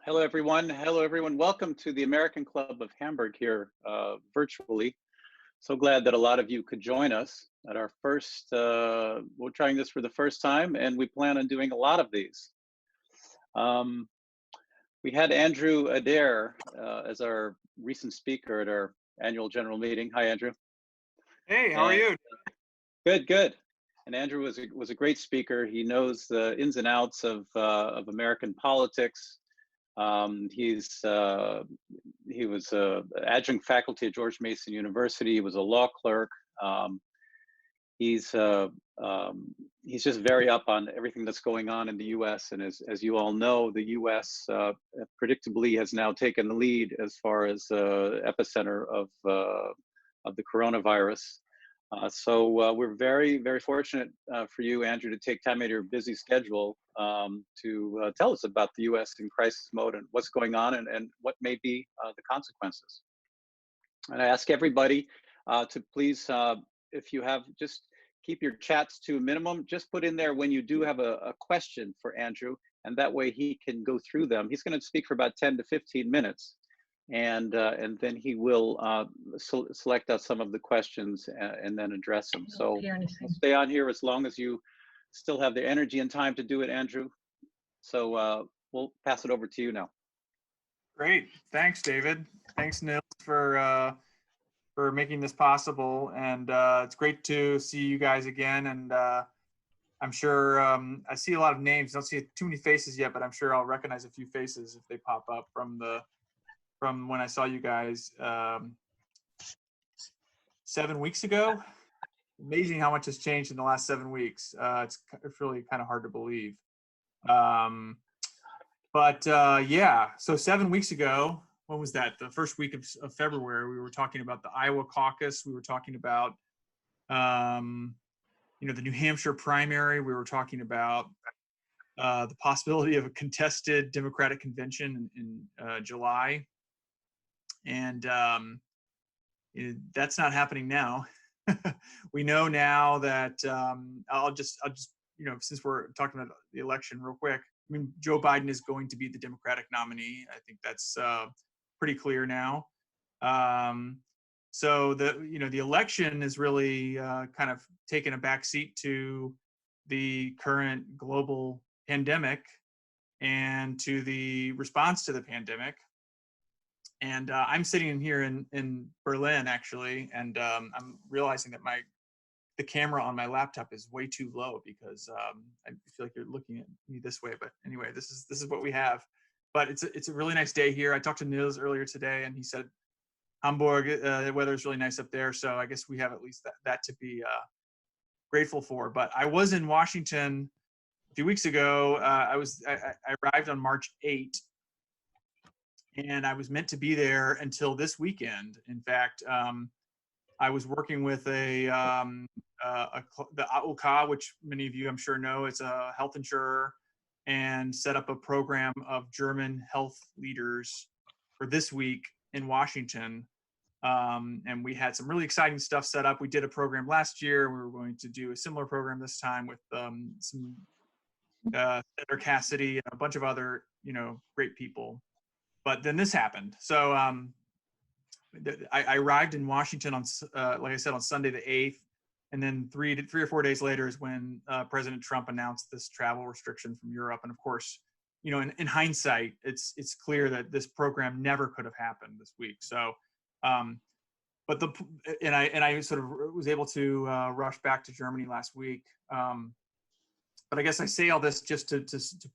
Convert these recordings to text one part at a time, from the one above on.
Hello, everyone. Hello, everyone. Welcome to the American Club of Hamburg here virtually. So glad that a lot of you could join us at our first, we're trying this for the first time, and we plan on doing a lot of these. Um, we had Andrew Adair as our recent speaker at our annual general meeting. Hi, Andrew. Hey, how are And you? good, good. And Andrew was a great speaker. He knows the ins and outs of American politics. He was adjunct faculty at George Mason University. He was a law clerk. Um, he's uh, he's just very up on everything that's going on in the U.S. And as you all know, the U.S. Predictably has now taken the lead as far as epicenter of the coronavirus. So we're very, very fortunate for you, Andrew, to take time out of your busy schedule to tell us about the U.S. in crisis mode and what's going on and what may be the consequences. And I ask everybody to please, if you have, just keep your chats to a minimum. Just put in there when you do have a question for Andrew, and that way he can go through them. He's going to speak for about 10 to 15 minutes. And then he will select out some of the questions and then address them. So we'll stay on here as long as you still have the energy and time to do it, Andrew. So we'll pass it over to you now. Great, thanks, David. Thanks, Nils, for making this possible, and it's great to see you guys again. And I'm sure I see a lot of names. Don't see too many faces yet, but I'm sure I'll recognize a few faces if they pop up from when I saw you guys 7 weeks ago. Amazing how much has changed in the last 7 weeks. It's really kind of hard to believe. Yeah, so 7 weeks ago, when was that? The first week of February, we were talking about the Iowa caucus. We were talking about, the New Hampshire primary. We were talking about the possibility of a contested Democratic convention in July. And that's not happening now. We know now that I'll just since we're talking about the election real quick, I mean, Joe Biden is going to be the Democratic nominee. I think that's pretty clear now. So the election is really kind of taken a backseat to the current global pandemic and to the response to the pandemic. And I'm sitting in here in Berlin, actually, and I'm realizing that the camera on my laptop is way too low because I feel like you're looking at me this way. But anyway, this is what we have. But it's a really nice day here. I talked to Nils earlier today, and he said Hamburg, the weather is really nice up there. So I guess we have at least that to be grateful for. But I was in Washington a few weeks ago. I arrived on March 8th. And I was meant to be there until this weekend. In fact, I was working with the AOK, which many of you I'm sure know. It's a health insurer, and set up a program of German health leaders for this week in Washington. And we had some really exciting stuff set up. We did a program last year. We were going to do a similar program this time with some Senator Cassidy and a bunch of other great people. But then this happened. So I arrived in Washington on, like I said, on Sunday the 8th, and then three or 4 days later is when President Trump announced this travel restriction from Europe. And of course, in hindsight, it's clear that this program never could have happened this week. So, but I sort of was able to rush back to Germany last week. But I guess I say all this just to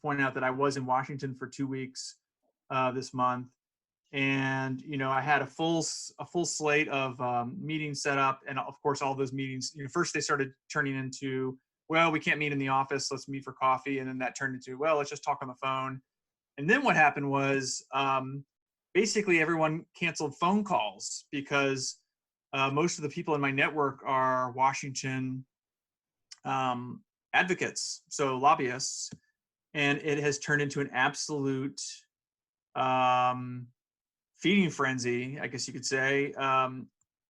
point out that I was in Washington for 2 weeks. This month, and I had a full slate of meetings set up, and of course all those meetings. First they started turning into, well, we can't meet in the office, let's meet for coffee, and then that turned into, well, let's just talk on the phone. And then what happened was basically everyone canceled phone calls because most of the people in my network are Washington advocates, so lobbyists, and it has turned into an absolute feeding frenzy, I guess you could say,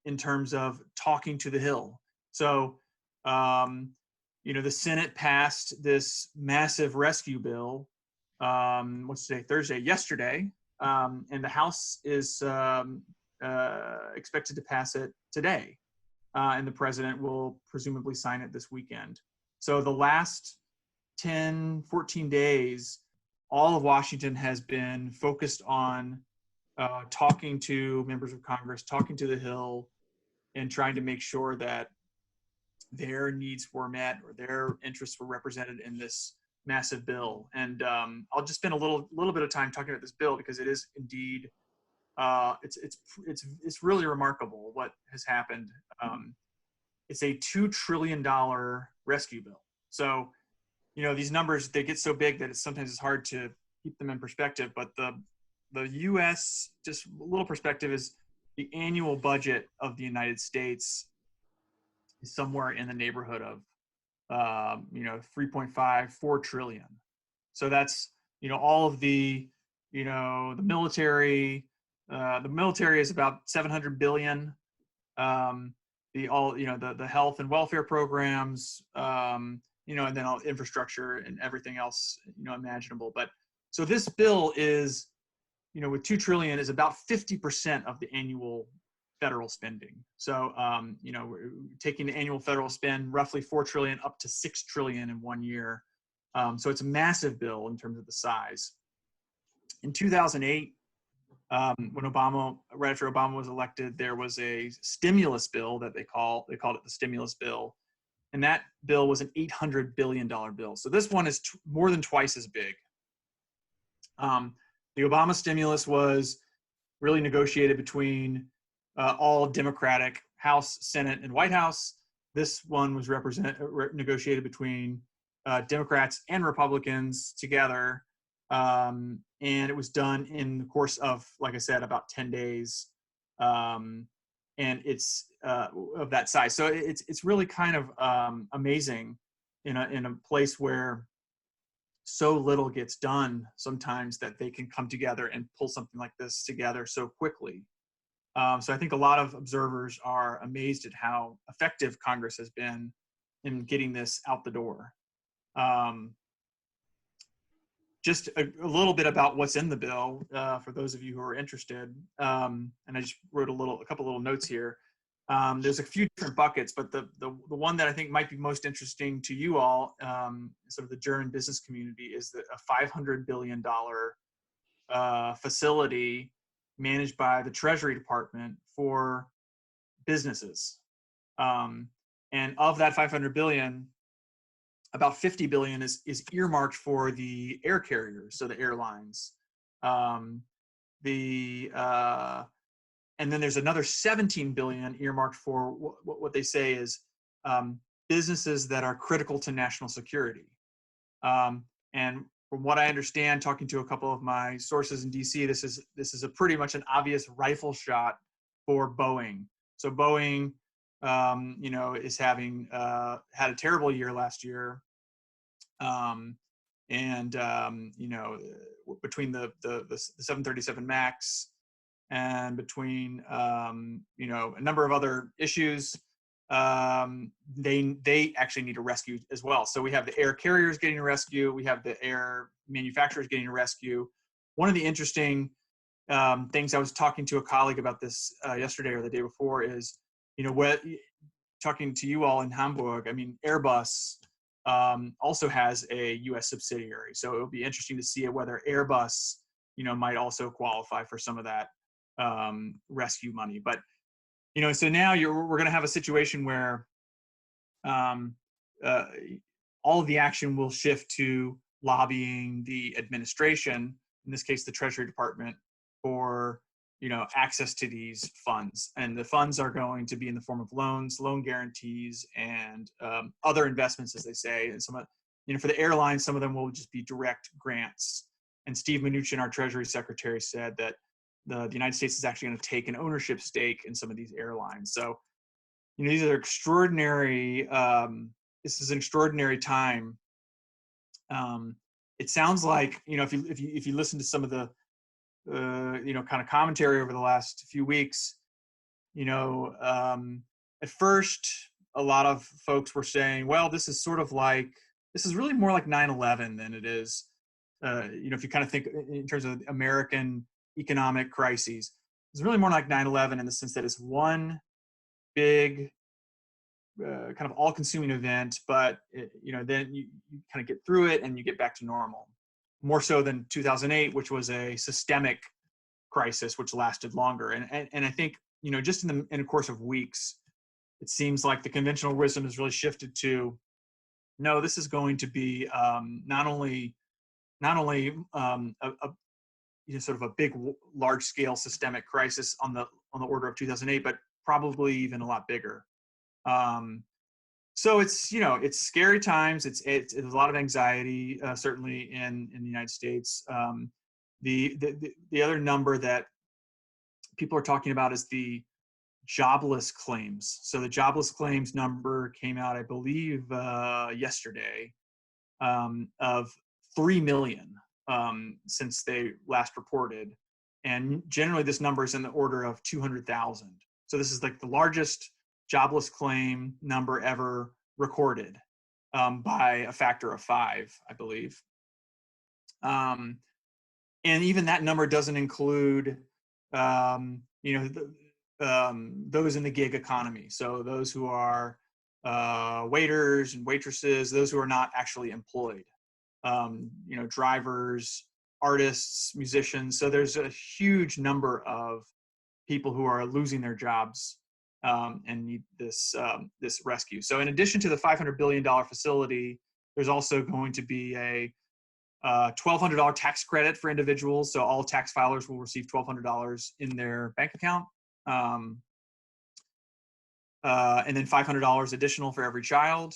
in terms of talking to the Hill. So, the Senate passed this massive rescue bill what's today? Thursday, yesterday. And the House is expected to pass it today. And the president will presumably sign it this weekend. So the last 10, 14 days, all of Washington has been focused on talking to members of Congress, talking to the Hill, and trying to make sure that their needs were met or their interests were represented in this massive bill. And I'll just spend a little bit of time talking about this bill because it is indeed it's really remarkable what has happened. It's a $2 trillion rescue bill. So, these numbers, they get so big that sometimes it's hard to keep them in perspective. But the U.S., just a little perspective, is the annual budget of the United States is somewhere in the neighborhood of 3.5, 4 trillion. So that's, all of the military. The military is about 700 billion. The health and welfare programs, and then all infrastructure and everything else, imaginable. But so this bill is, with 2 trillion, is about 50% of the annual federal spending. So, we're taking the annual federal spend, roughly 4 trillion up to 6 trillion in 1 year. So it's a massive bill in terms of the size. In 2008, when right after Obama was elected, there was a stimulus bill that they called it the stimulus bill. And that bill was an $800 billion bill. So this one is more than twice as big. The Obama stimulus was really negotiated between all Democratic House, Senate, and White House. This one was negotiated between Democrats and Republicans together. And it was done in the course of, like I said, about 10 days. And it's of that size. So it's really kind of amazing in a place where so little gets done sometimes that they can come together and pull something like this together so quickly. So I think a lot of observers are amazed at how effective Congress has been in getting this out the door. Just a little bit about what's in the bill for those of you who are interested. And I just wrote a couple little notes here. There's a few different buckets, but the one that I think might be most interesting to you all, sort of the German business community, is that a $500 billion facility managed by the Treasury Department for businesses. And of that 500 billion, about 50 billion is earmarked for the air carriers, so the airlines. And then there's another 17 billion earmarked for what they say is businesses that are critical to national security. And from what I understand, talking to a couple of my sources in DC, this is a pretty much an obvious rifle shot for Boeing. So Boeing, is having had a terrible year last year, between the 737 Max and between a number of other issues, they actually need a rescue as well. So we have the air carriers getting a rescue, we have the air manufacturers getting a rescue. One of the interesting things, I was talking to a colleague about this yesterday or the day before, is talking to you all in Hamburg. I mean, Airbus also has a U.S. subsidiary, so it'll be interesting to see whether Airbus might also qualify for some of that rescue money. But so now we're going to have a situation where all of the action will shift to lobbying the administration, in this case the Treasury Department, for access to these funds. And the funds are going to be in the form of loans, loan guarantees, and other investments, as they say. And some for the airlines, some of them will just be direct grants. And Steve Mnuchin, our Treasury Secretary, said that the United States is actually going to take an ownership stake in some of these airlines. So, these are extraordinary. This is an extraordinary time. It sounds like if you listen to some of the kind of commentary over the last few weeks, at first a lot of folks were saying, well, this is really more like 9/11 than it is if you kind of think in terms of American economic crises, it's really more like 9/11 in the sense that it's one big kind of all-consuming event, but then you kind of get through it and you get back to normal. More so than 2008, which was a systemic crisis which lasted longer. And I think just in the course of weeks, it seems like the conventional wisdom has really shifted to, no, this is going to be not only sort of a big, large-scale systemic crisis on the order of 2008, but probably even a lot bigger. So it's scary times. It's a lot of anxiety, certainly in the United States. The other number that people are talking about is the jobless claims. So the jobless claims number came out, I believe, yesterday, of 3 million since they last reported. And generally this number is in the order of 200,000. So this is like the largest jobless claim number ever recorded by a factor of 5, I believe. And even that number doesn't include, those in the gig economy. So those who are waiters and waitresses, those who are not actually employed, drivers, artists, musicians. So there's a huge number of people who are losing their jobs and need this rescue. So in addition to the $500 billion facility, there's also going to be a $1,200 tax credit for individuals. So all tax filers will receive $1,200 in their bank account. And then $500 additional for every child.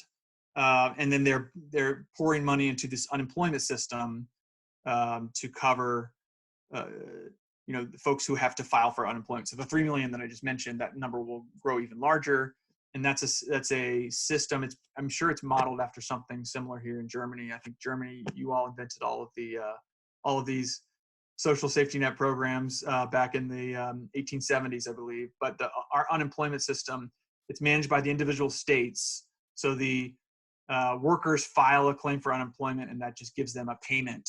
And then they're pouring money into this unemployment system to cover the folks who have to file for unemployment. So the 3 million that I just mentioned, that number will grow even larger. And that's a system. I'm sure it's modeled after something similar here in Germany. I think Germany, you all invented all of these social safety net programs back in the 1870s, I believe. But our unemployment system, it's managed by the individual states. So the workers file a claim for unemployment, and that just gives them a payment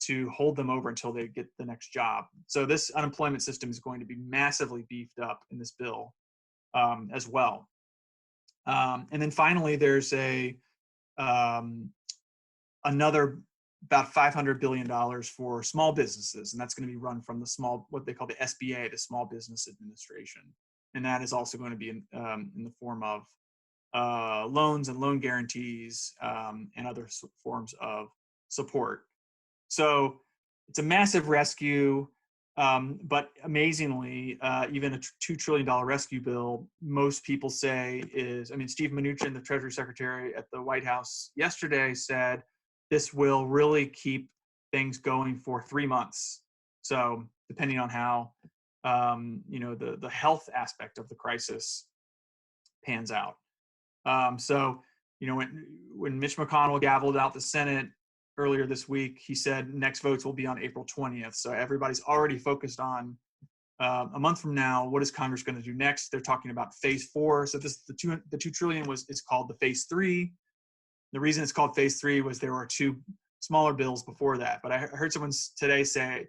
to hold them over until they get the next job. So this unemployment system is going to be massively beefed up in this bill as well. And then finally, there's another about $500 billion for small businesses, and that's going to be run from what they call the SBA, the Small Business Administration, and that is also going to be in the form of loans and loan guarantees and other forms of support. So it's a massive rescue, but amazingly, even a $2 trillion rescue bill, most people say Steve Mnuchin, the Treasury Secretary at the White House yesterday, said this will really keep things going for 3 months. So depending on how, the health aspect of the crisis pans out. When Mitch McConnell gavelled out the Senate earlier this week, he said next votes will be on April 20th. So everybody's already focused on a month from now, what is Congress going to do next? They're talking about phase 4. So the 2 trillion is called the phase 3. The reason it's called phase 3 was there were 2 smaller bills before that. But I heard someone today say,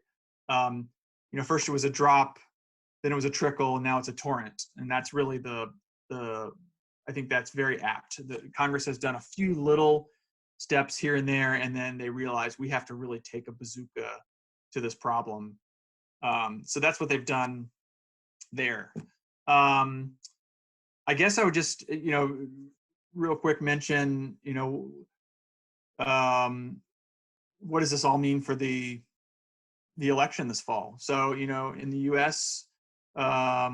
first it was a drop, then it was a trickle, and now it's a torrent. And that's really I think that's very apt. Congress has done a few little steps here and there, and then they realize we have to really take a bazooka to this problem. So that's what they've done there. I guess I would just, real quick mention, what does this all mean for the election this fall? So, in the U.S., I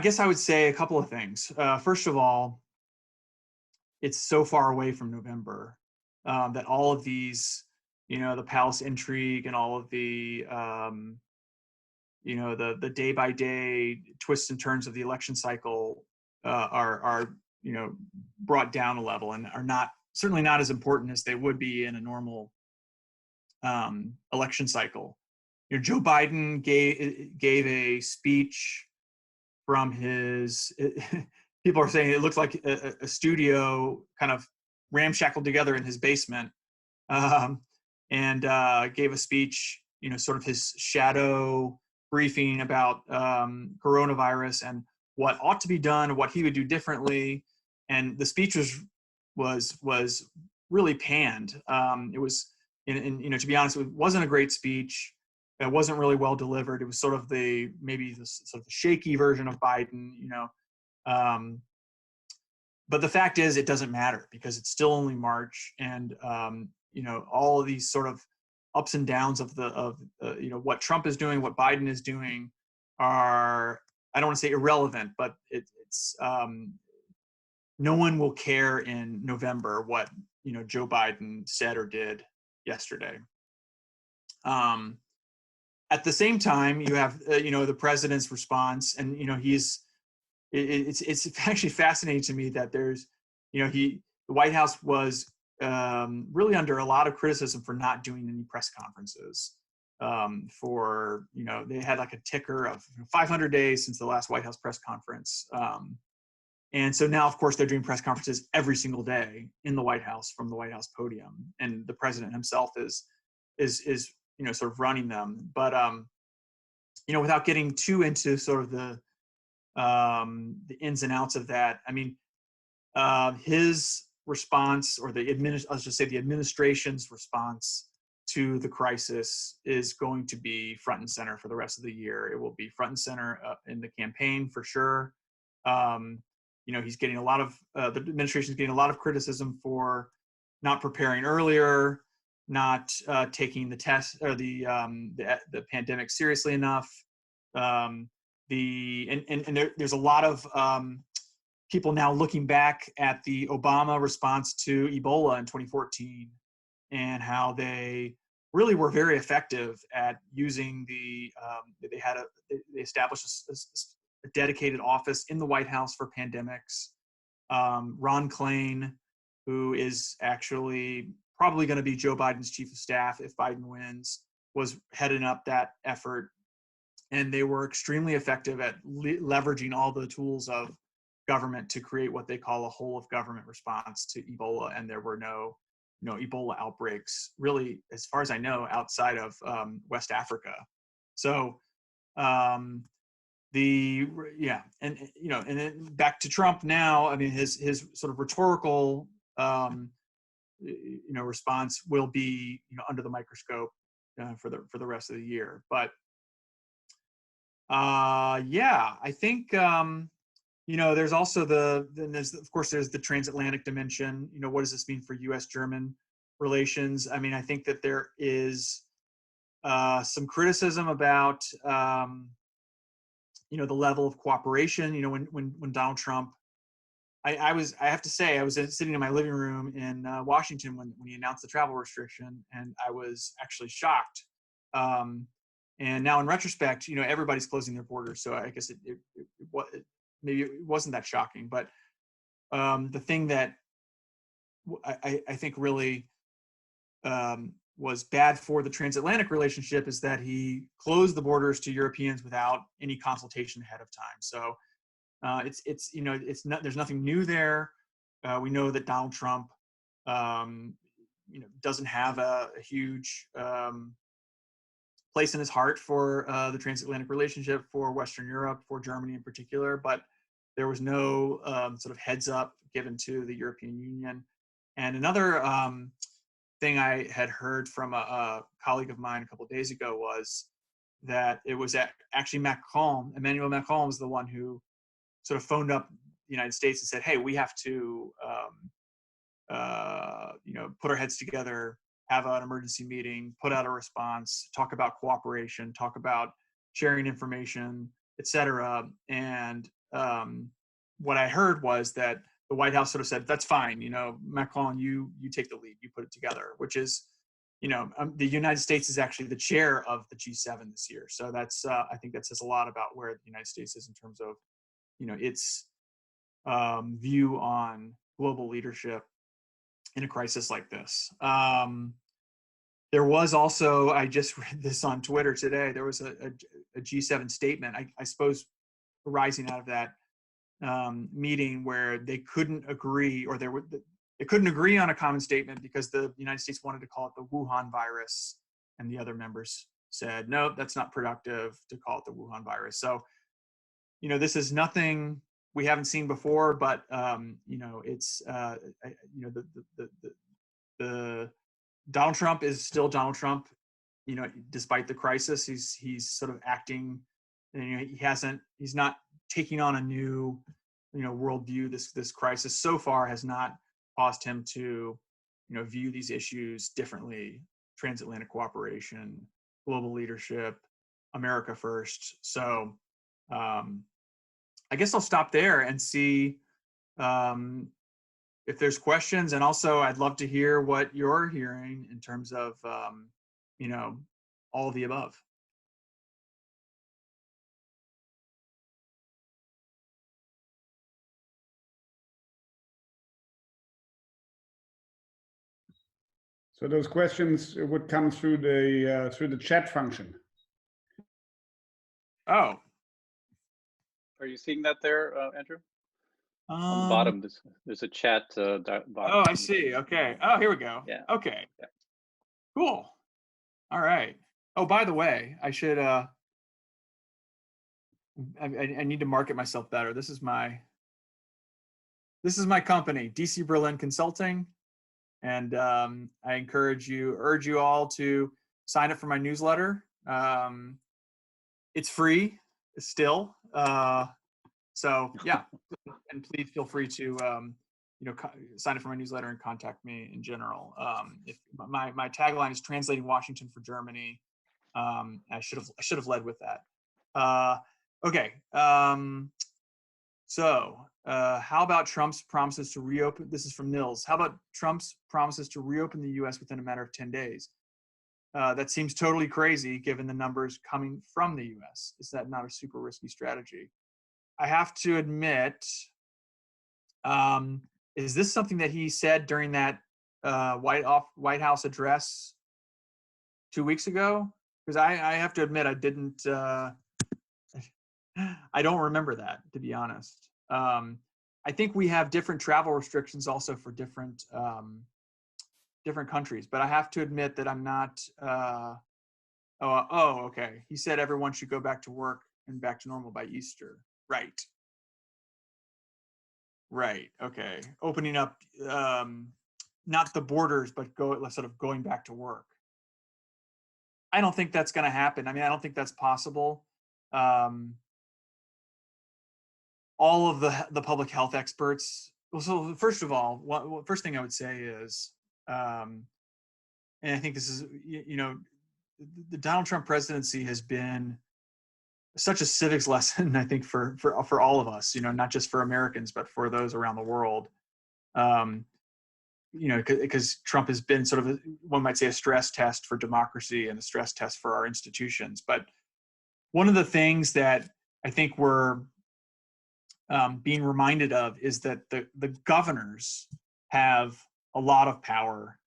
guess I would say a couple of things. First of all, it's so far away from November that all of these, the palace intrigue and all of the, the day-by-day twists and turns of the election cycle are brought down a level and are certainly not as important as they would be in a normal election cycle. Joe Biden gave a speech from his, people are saying it looks like a studio kind of ramshackled together in his basement um, and gave a speech, sort of his shadow briefing about coronavirus and what ought to be done, what he would do differently. And the speech was really panned. It was, to be honest, it wasn't a great speech. It wasn't really well delivered. It was sort of maybe the sort of the shaky version of Biden, um, but the fact is, it doesn't matter because it's still only March, and all of these sort of ups and downs of what Trump is doing, what Biden is doing, are, I don't want to say irrelevant, but it's no one will care in November what Joe Biden said or did yesterday. At the same time, you have the president's response, and it's actually fascinating to me that there's the White House was really under a lot of criticism for not doing any press conferences. They had like a ticker of 500 days since the last White House press conference. And so now, of course, they're doing press conferences every single day in the White House from the White House podium, and the president himself is sort of running them. But without getting too into sort of the ins and outs of that, I mean, his response, or let's just say the administration's response to the crisis, is going to be front and center for the rest of the year. It will be front and center in the campaign for sure. He's getting a lot of the administration is getting a lot of criticism for not preparing earlier, not taking the test or the pandemic seriously enough. There's a lot of people now looking back at the Obama response to Ebola in 2014 and how they really were very effective at using they established a dedicated office in the White House for pandemics. Ron Klain, who is actually probably going to be Joe Biden's chief of staff if Biden wins, was heading up that effort. And they were extremely effective at leveraging all the tools of government to create what they call a whole of government response to Ebola. And there were no Ebola outbreaks, really, as far as I know, outside of West Africa. So and then back to Trump now. I mean, his sort of rhetorical response will be under the microscope for the rest of the year. But I think there's also there's the transatlantic dimension. What does this mean for U.S.-German relations? I mean, I think that there is some criticism about the level of cooperation. When Donald Trump, I have to say, I was sitting in my living room in Washington when he announced the travel restriction, and I was actually shocked. And now in retrospect, everybody's closing their borders, so I guess maybe it wasn't that shocking. But the thing that I think really was bad for the transatlantic relationship is that he closed the borders to Europeans without any consultation ahead of time. So there's nothing new there. We know that Donald Trump doesn't have a huge place in his heart for the transatlantic relationship, for Western Europe, for Germany in particular, but there was no sort of heads up given to the European Union. And another thing I had heard from a colleague of mine a couple of days ago was that it was actually Emmanuel Macron was the one who sort of phoned up the United States and said, hey, we have to put our heads together, have an emergency meeting, put out a response, talk about cooperation, talk about sharing information, etc. And what I heard was that the White House sort of said, that's fine, Macron, you take the lead, you put it together, which is, the United States is actually the chair of the G7 this year. So that's, I think that says a lot about where the United States is in terms of, its view on global leadership in a crisis like this. There was also, I just read this on Twitter today, there was a G7 statement, I suppose, arising out of that meeting where they couldn't agree, or they couldn't agree on a common statement because the United States wanted to call it the Wuhan virus, and the other members said, no, that's not productive to call it the Wuhan virus. So, this is nothing we haven't seen before, but it's the Donald Trump is still Donald Trump. Despite the crisis, he's sort of acting. He's not taking on a new, worldview. This crisis so far has not caused him to, view these issues differently. Transatlantic cooperation, global leadership, America first. So I guess I'll stop there and see if there's questions. And also, I'd love to hear what you're hearing in terms of, all of the above. So those questions would come through the chat function. Oh. Are you seeing that there, Andrew? On the bottom, there's a chat bottom. Oh, I see. Okay. Oh, here we go. Yeah. Okay. Yeah. Cool. All right. Oh, by the way, I should I need to market myself better. This is my company, DC Berlin Consulting, and I urge you all to sign up for my newsletter. It's free still. So yeah, and please feel free to sign up for my newsletter and contact me in general. If my tagline is translating Washington for Germany. I should have led with that. Okay. So how about Trump's promises to reopen? This is from Nils. How about Trump's promises to reopen the U.S. within a matter of 10 days? That seems totally crazy given the numbers coming from the U.S. Is that not a super risky strategy? I have to admit, is this something that he said during that White House address 2 weeks ago? Because I have to admit, I didn't. I don't remember that, to be honest. I think we have different travel restrictions also for different countries, but I have to admit that I'm not. Okay. He said everyone should go back to work and back to normal by Easter. Right. Okay. Opening up, not the borders, but sort of going back to work. I don't think that's going to happen. I mean, I don't think that's possible. All of the public health experts. Well, so first of all, first thing I would say is, and I think this is, the Donald Trump presidency has been such a civics lesson, I think, for all of us, not just for Americans, but for those around the world. Because Trump has been sort of, one might say, a stress test for democracy and a stress test for our institutions. But one of the things that I think we're being reminded of is that the governors have a lot of power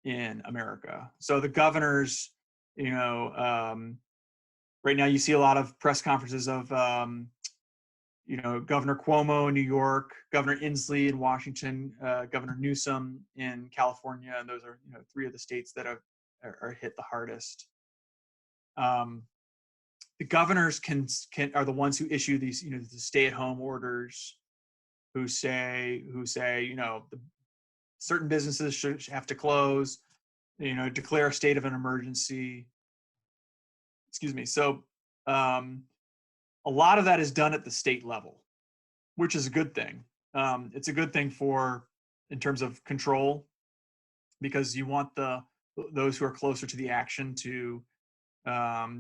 in America. So the governors, right now you see a lot of press conferences of, Governor Cuomo in New York, Governor Inslee in Washington, Governor Newsom in California, and those are three of the states that are hit the hardest. The governors are the ones who issue these the stay-at-home orders, who say certain businesses should have to close, declare a state of an emergency. Excuse me. So a lot of that is done at the state level, which is a good thing. It's a good thing in terms of control, because you want those who are closer to the action to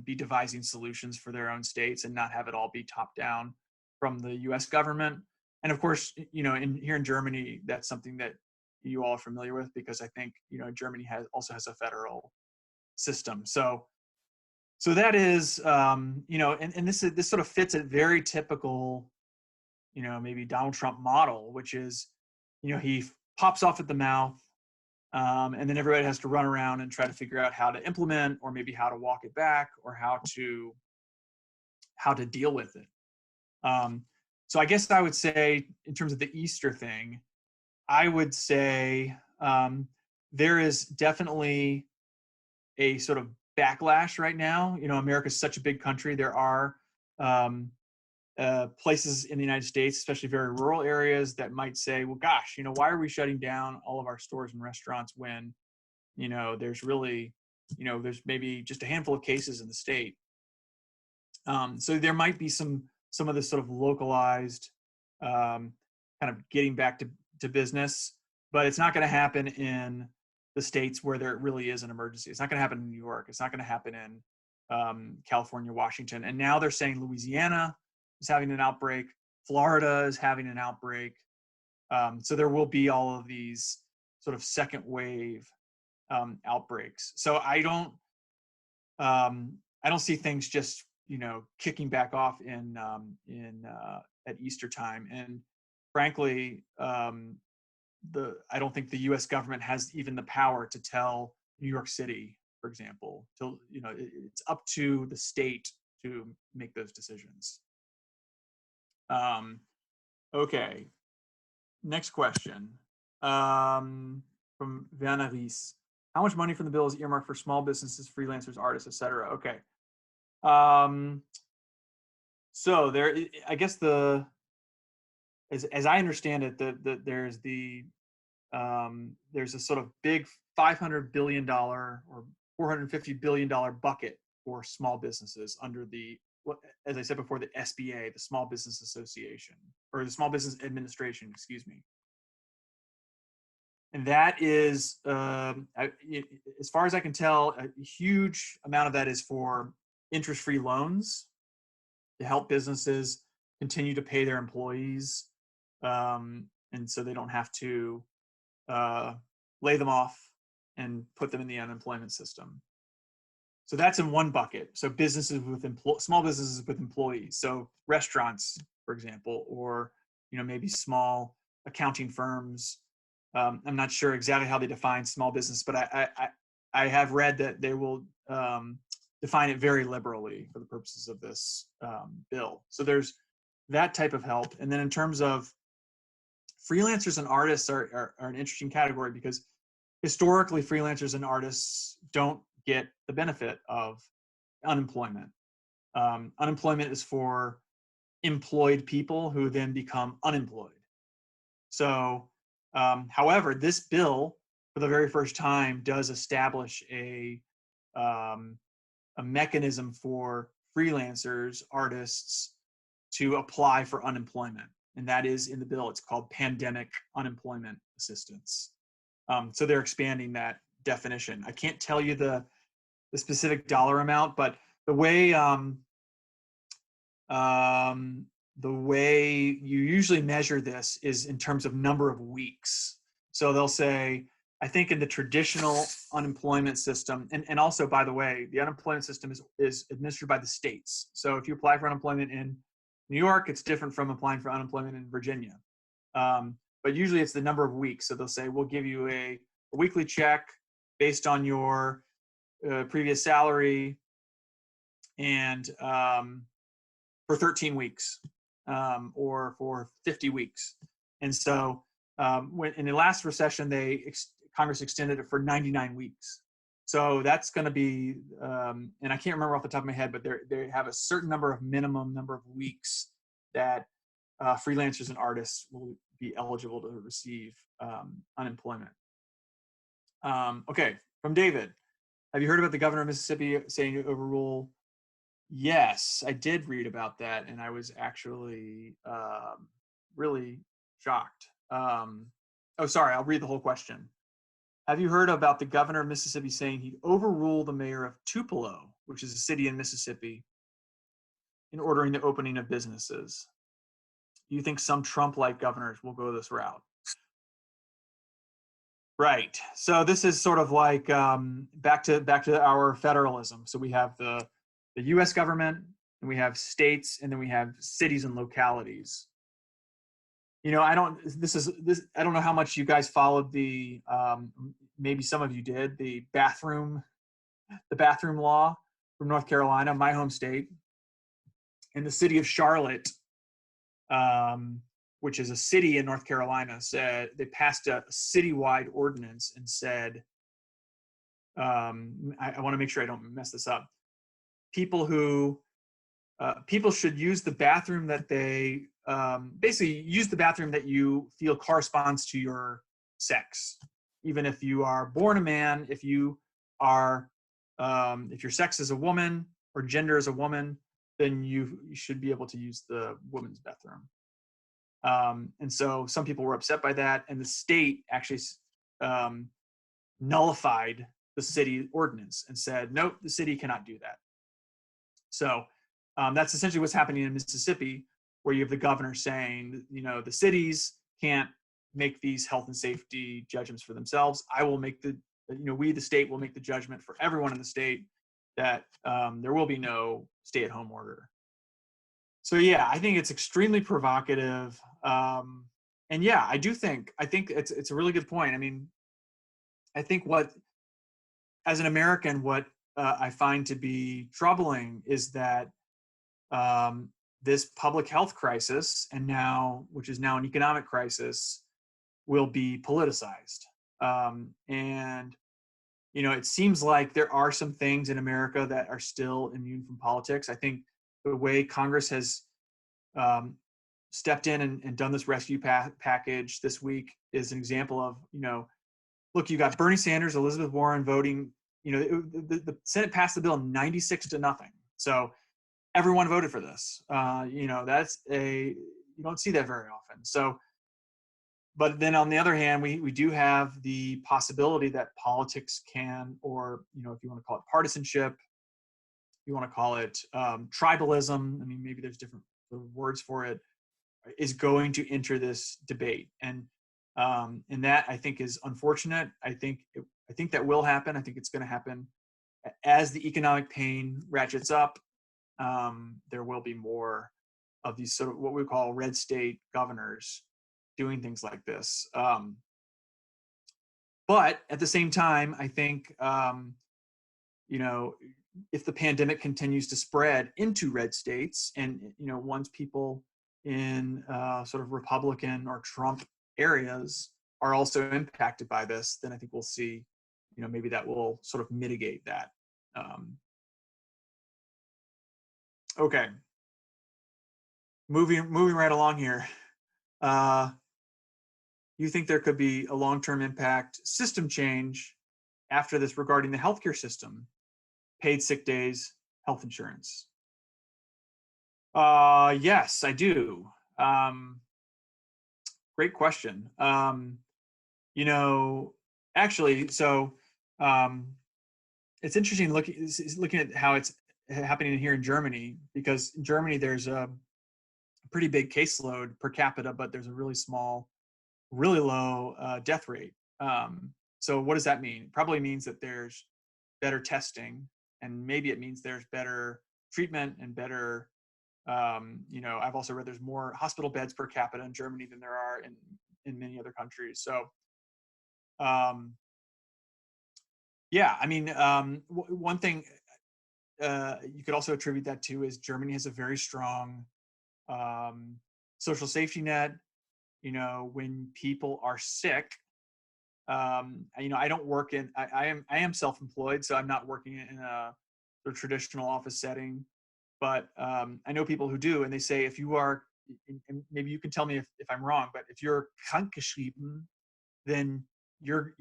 be devising solutions for their own states and not have it all be top down from the U.S. government. And of course, here in Germany, that's something that you all are familiar with, because I think Germany also has a federal system. So that is, and this sort of fits a very typical, maybe Donald Trump model, which is, he pops off at the mouth, and then everybody has to run around and try to figure out how to implement, or maybe how to walk it back, or how to deal with it. So I guess I would say, in terms of the Easter thing, I would say there is definitely a sort of backlash right now. You know, America's such a big country. There are places in the United States, especially very rural areas, that might say, well, gosh, you know, why are we shutting down all of our stores and restaurants when, you know, there's really, you know, there's maybe just a handful of cases in the state. So there might be some of this sort of localized kind of getting back to business, but it's not going to happen in the states where there really is an emergency. It's not going to happen in New York. It's not going to happen in California, Washington. And now they're saying Louisiana is having an outbreak. Florida is having an outbreak. So there will be all of these sort of second wave outbreaks. So I don't see things just, you know, kicking back off at Easter time. And frankly, I don't think the U.S. government has even the power to tell New York City, for example, to, you know, it's up to the state to make those decisions. Okay. Next question from Vanaris. How much money from the bill is earmarked for small businesses, freelancers, artists, etc.? Okay. So there, I guess as I understand it, there's a sort of big $500 billion or $450 billion bucket for small businesses under the, as I said before, the SBA, the Small Business Association, or the Small Business Administration, excuse me. And that is, as far as I can tell, a huge amount of that is for interest-free loans to help businesses continue to pay their employees, and so they don't have to lay them off and put them in the unemployment system. So that's in one bucket. So businesses with small businesses with employees. So restaurants, for example, or, you know, maybe small accounting firms. I'm not sure exactly how they define small business, but I have read that they will define it very liberally for the purposes of this bill. So there's that type of help. And then in terms of freelancers and artists are an interesting category, because historically freelancers and artists don't get the benefit of unemployment. Unemployment is for employed people who then become unemployed. So, however, this bill, for the very first time, does establish a mechanism for freelancers, artists, to apply for unemployment. And that is in the bill. It's called pandemic unemployment assistance. So they're expanding that definition. I can't tell you the specific dollar amount, but the way you usually measure this is in terms of number of weeks. So they'll say, I think in the traditional unemployment system, and also, by the way, the unemployment system is administered by the states. So if you apply for unemployment in New York, it's different from applying for unemployment in Virginia. But usually it's the number of weeks. So they'll say, we'll give you a weekly check based on your previous salary, and for 13 weeks or for 50 weeks. And so when in the last recession, Congress extended it for 99 weeks. So that's going to be, and I can't remember off the top of my head, but they have a certain minimum number of weeks that freelancers and artists will be eligible to receive unemployment. Okay, from David. Have you heard about the governor of Mississippi saying to overrule? Yes, I did read about that, and I was actually really shocked. Sorry, I'll read the whole question. Have you heard about the governor of Mississippi saying he'd overrule the mayor of Tupelo, which is a city in Mississippi, in ordering the opening of businesses? Do you think some Trump-like governors will go this route? Right. So this is sort of like back to our federalism. So we have the U.S. government, and we have states, and then we have cities and localities. You know, I don't know how much you guys followed the, maybe some of you did, the bathroom law from North Carolina, my home state. In the city of Charlotte, which is a city in North Carolina, said they passed a citywide ordinance and said, I want to make sure I don't mess this up. People should use the bathroom that they basically use the bathroom that you feel corresponds to your sex, even if you are born a man, if you are if your sex is a woman or gender is a woman, then you should be able to use the women's bathroom. And so some people were upset by that, and the state actually nullified the city ordinance and said, nope, the city cannot do that. So that's essentially what's happening in Mississippi, where you have the governor saying, the cities can't make these health and safety judgments for themselves. I will make we, the state, will make the judgment for everyone in the state that there will be no stay-at-home order. So yeah, I think it's extremely provocative. And yeah, I think it's a really good point. I mean, I think as an American, what I find to be troubling is that this public health crisis, which is now an economic crisis, will be politicized. And it seems like there are some things in America that are still immune from politics. I think the way Congress has stepped in and done this rescue package this week is an example of, look, you got Bernie Sanders, Elizabeth Warren voting. The Senate passed the bill 96-0. So everyone voted for this. You don't see that very often. So, but then on the other hand, we do have the possibility that politics can, or, if you want to call it partisanship, you want to call it tribalism. I mean, maybe there's different words for it, is going to enter this debate. And that, I think, is unfortunate. I think that will happen. I think it's going to happen as the economic pain ratchets up. There will be more of these sort of what we call red state governors doing things like this. But at the same time, I think, if the pandemic continues to spread into red states, and, once people in sort of Republican or Trump areas are also impacted by this, then I think we'll see, maybe that will sort of mitigate that. Okay. Moving right along here. You think there could be a long-term impact system change after this regarding the healthcare system, paid sick days, health insurance? Yes, I do. Great question. Actually, so it's interesting looking at how it's happening here in Germany, because in Germany there's a pretty big caseload per capita, but there's a really low death rate. So what does that mean? It probably means that there's better testing, and maybe it means there's better treatment and better, I've also read there's more hospital beds per capita in Germany than there are in many other countries. So, yeah, I mean, one thing you could also attribute that to is Germany has a very strong social safety net. When people are sick, I don't work I am self-employed, so I'm not working in a traditional office setting, but I know people who do, and they say, if you are, and maybe you can tell me if I'm wrong, but if you're krankgeschrieben, then you're,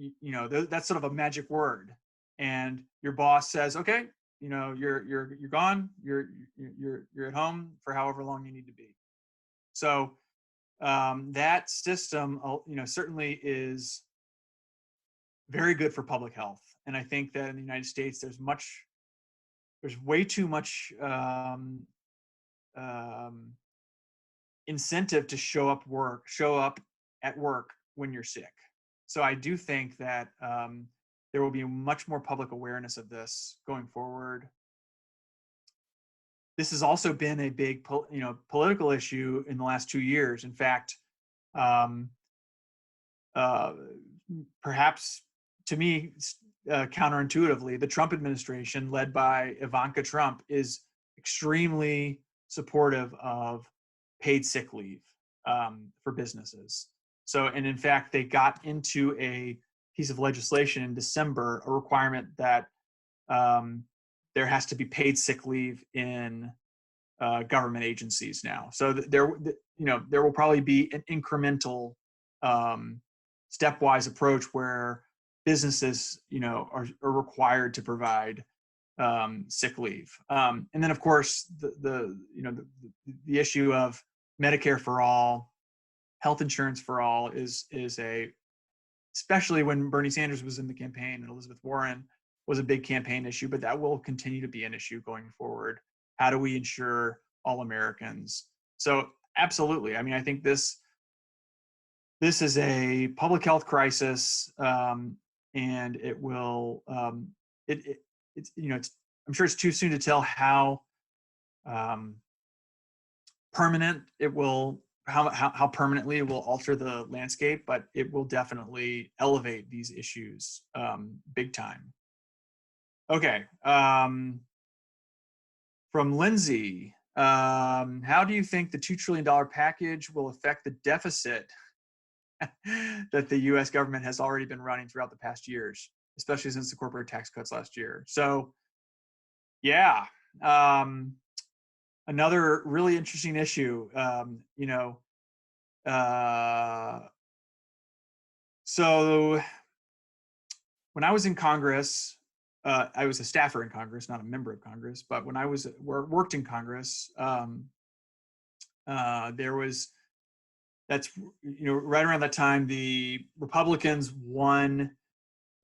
that's sort of a magic word, and your boss says, okay, you're gone, you're at home for however long you need to be. So that system, certainly is very good for public health. And I think that in the United States, there's way too much incentive to show up at work when you're sick. So I do think that there will be much more public awareness of this going forward. This has also been a big, political issue in the last 2 years. In fact, perhaps to me, counterintuitively, the Trump administration, led by Ivanka Trump, is extremely supportive of paid sick leave. for businesses. So, and in fact, they got into a piece of legislation in December, a requirement that there has to be paid sick leave in government agencies now. So there will probably be an incremental, stepwise approach where businesses, are required to provide sick leave. And then, of course, the issue of Medicare for all, health insurance for all is especially when Bernie Sanders was in the campaign and Elizabeth Warren was a big campaign issue, but that will continue to be an issue going forward. How do we ensure all Americans? So absolutely. I mean, I think this is a public health crisis, and it will, it's I'm sure it's too soon to tell how permanent it will, how permanently it will alter the landscape, but it will definitely elevate these issues big time. Okay. From Lindsay, how do you think the $2 trillion package will affect the deficit that the U.S. government has already been running throughout the past years, especially since the corporate tax cuts last year? So, yeah, another really interesting issue. So when I was in Congress, I was a staffer in Congress, not a member of Congress, but when I worked in Congress, that's right around that time, the Republicans won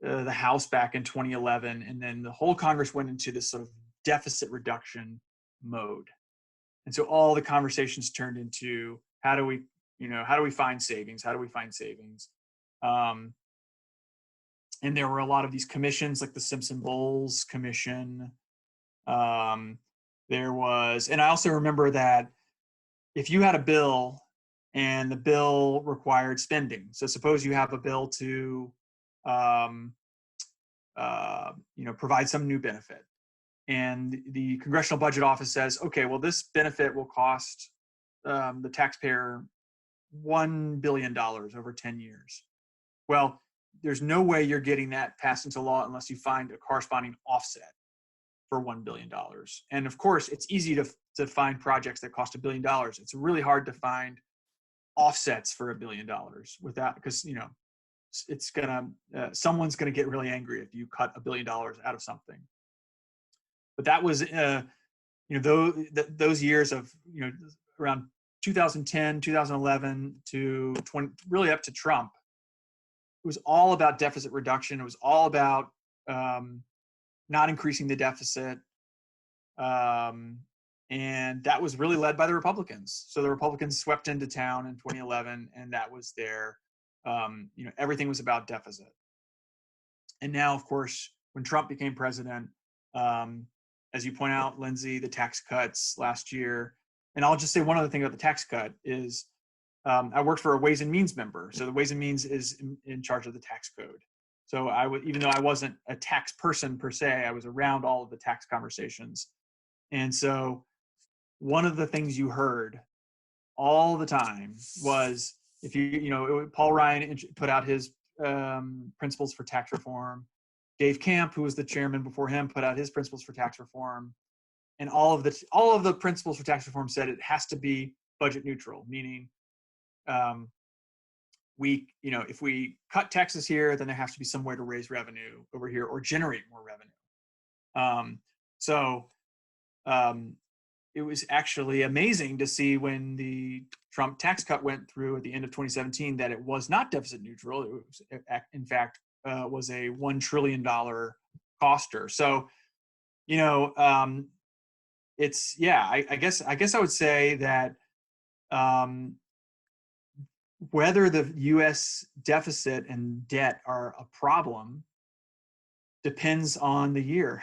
the House back in 2011, and then the whole Congress went into this sort of deficit reduction mode. And so all the conversations turned into how do we find savings? How do we find savings? And there were a lot of these commissions, like the Simpson-Bowles Commission. There was, and I also remember that if you had a bill and the bill required spending, so suppose you have a bill to, provide some new benefit, and the Congressional Budget Office says, okay, well, this benefit will cost the taxpayer $1 billion over 10 years. Well, there's no way you're getting that passed into law unless you find a corresponding offset for $1 billion. And of course, it's easy to find projects that cost $1 billion. It's really hard to find offsets for $1 billion without, because, it's someone's gonna get really angry if you cut $1 billion out of something. But that was, those years of, around 2010, 2011 to 20, really up to Trump. It was all about deficit reduction. It was all about not increasing the deficit. And that was really led by the Republicans. So the Republicans swept into town in 2011, and that was their, everything was about deficit. And now, of course, when Trump became president, as you point out, Lindsay, the tax cuts last year, and I'll just say one other thing about the tax cut is, I worked for a Ways and Means member. So the Ways and Means is in charge of the tax code. So even though I wasn't a tax person per se, I was around all of the tax conversations. And so one of the things you heard all the time was, if Paul Ryan put out his principles for tax reform. Dave Camp, who was the chairman before him, put out his principles for tax reform. And all of the principles for tax reform said it has to be budget neutral, meaning if we cut taxes here, then there has to be some way to raise revenue over here or generate more revenue. It was actually amazing to see when the Trump tax cut went through at the end of 2017 that it was not deficit neutral. It was, in fact, was a $1 trillion coster. So, it's, yeah, I guess I would say that whether the U.S. deficit and debt are a problem depends on the year.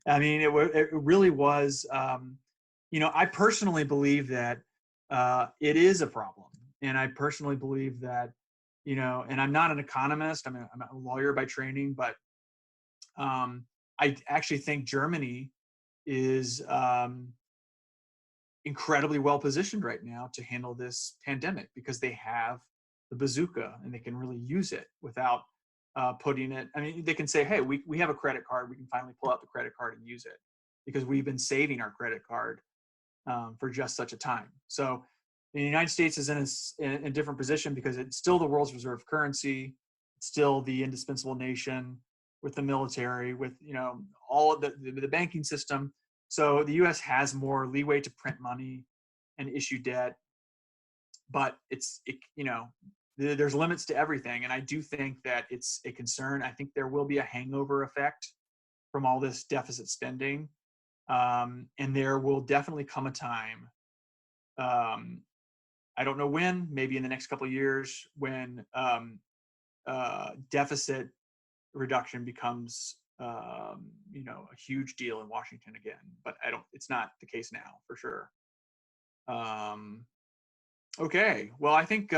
I mean, it really was, I personally believe that it is a problem. And I personally believe that, and I'm not an economist, I'm a lawyer by training, but I actually think Germany is incredibly well positioned right now to handle this pandemic because they have the bazooka and they can really use it without putting it. I mean, they can say, hey, we have a credit card. We can finally pull out the credit card and use it because we've been saving our credit card for just such a time. So the United States is in a different position because it's still the world's reserve currency. It's still the indispensable nation with the military, with, you know, all of the banking system. So the U.S. has more leeway to print money and issue debt, but you know, there's limits to everything. And I do think that it's a concern. I think there will be a hangover effect from all this deficit spending. And there will definitely come a time, I don't know when, maybe in the next couple of years, when deficit reduction becomes, you know, a huge deal in Washington again. But it's not the case now, for sure. Okay, well, I think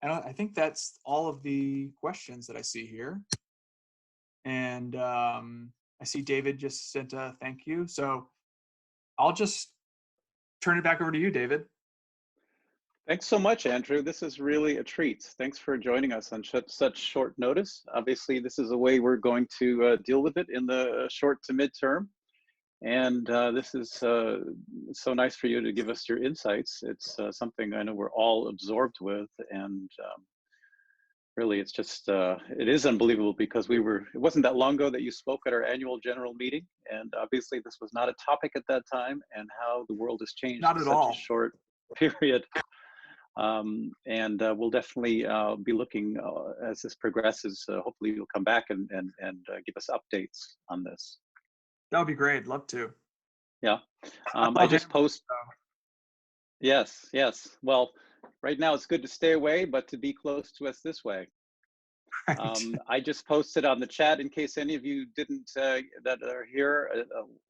I think that's all of the questions that I see here. And I see David just sent a thank you. So I'll just turn it back over to you, David. Thanks so much, Andrew. This is really a treat. Thanks for joining us on such short notice. Obviously, this is a way we're going to deal with it in the short to midterm. And this is so nice for you to give us your insights. It's something I know we're all absorbed with. And really, it's just, it is unbelievable because it wasn't that long ago that you spoke at our annual general meeting. And obviously, this was not a topic at that time, and how the world has changed Not in at such all. a short period. And we'll definitely be looking as this progresses. Hopefully, you'll come back and give us updates on this. That would be great. Love to. Yeah. I just post. Yes. Well, right now it's good to stay away, but to be close to us this way. Right. I just posted on the chat in case any of you didn't that are here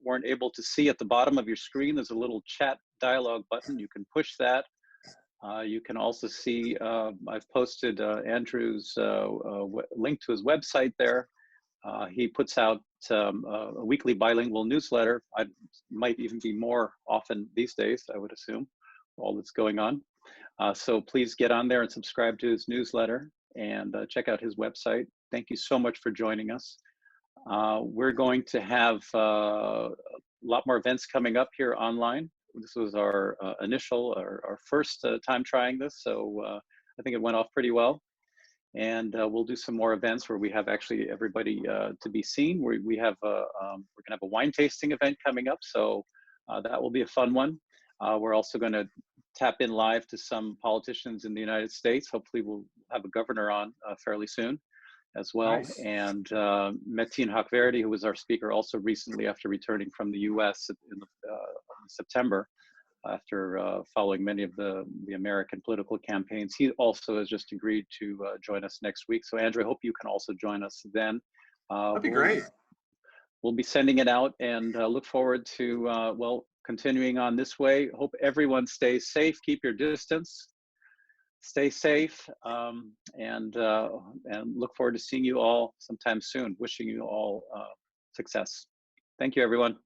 weren't able to see at the bottom of your screen. There's a little chat dialog button. You can push that. You can also see I've posted Andrew's link to his website there. He puts out a weekly bilingual newsletter. I might even be more often these days, I would assume, all that's going on. So please get on there and subscribe to his newsletter and check out his website. Thank you so much for joining us. We're going to have a lot more events coming up here online. This was our our first time trying this, so I think it went off pretty well. And we'll do some more events where we have actually everybody to be seen. We're gonna have a wine tasting event coming up, so that will be a fun one. We're also gonna tap in live to some politicians in the United States. Hopefully we'll have a governor on fairly soon as well. Nice. And Metin Hakverdi, who was our speaker also recently after returning from the US in September, after following many of the American political campaigns. He also has just agreed to join us next week. So Andrew, I hope you can also join us then. That'd be great. We'll be sending it out and look forward to, well, continuing on this way. Hope everyone stays safe, keep your distance, stay safe, and look forward to seeing you all sometime soon. Wishing you all success. Thank you, everyone.